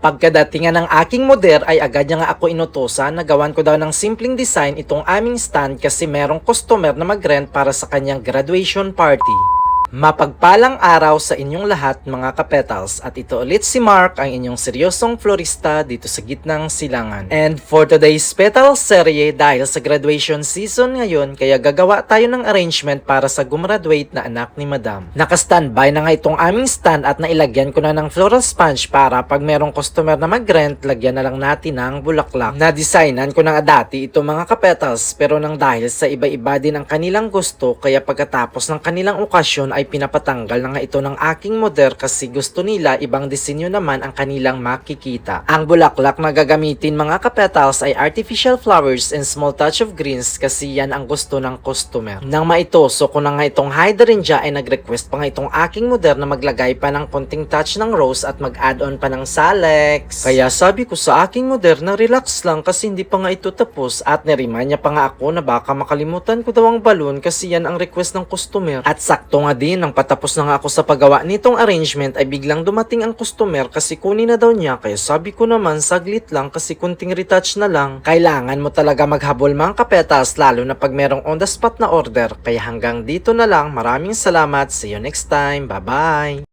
Pagkadatingan ng aking moder ay agad niya nga ako inutusan na gawan ko daw ng simpleng design itong aming stand kasi merong customer na mag-rent para sa kanyang graduation party. Mapagpalang araw sa inyong lahat mga kapetals at ito ulit si Mark ang inyong seryosong florista dito sa gitnang silangan. And for today's petal serye dahil sa graduation season ngayon kaya gagawa tayo ng arrangement para sa gumraduate na anak ni Madam. Naka-standby na nga itong aming stand at nailagyan ko na ng floral sponge para pag merong customer na mag-rent lagyan na lang natin ng bulaklak. Na-designan ko na nga dati itong mga kapetals pero nang dahil sa iba-iba din ang kanilang gusto kaya pagkatapos ng kanilang okasyon ay pinapatanggal na nga ito ng aking moder kasi gusto nila ibang disenyo naman ang kanilang makikita. Ang bulaklak na gagamitin mga kapetals ay artificial flowers and small touch of greens kasi yan ang gusto ng customer. Nang maitoso ko na nga itong hydrangea ay nag-request pa nga itong aking moder na maglagay pa ng konting touch ng rose at mag-add-on pa ng salix. Kaya sabi ko sa aking moder na relax lang kasi hindi pa nga ito tapos at niremind niya pa nga ako na baka makalimutan ko daw ang balloon kasi yan ang request ng customer. At sakto nga din nang patapos na nga ako sa paggawa nitong arrangement ay biglang dumating ang customer kasi kunin na daw niya kaya sabi ko naman saglit lang kasi kunting retouch na lang. Kailangan mo talaga maghabol mga kapetas lalo na pag merong on the spot na order kaya hanggang dito na lang, maraming salamat, see you next time, bye bye!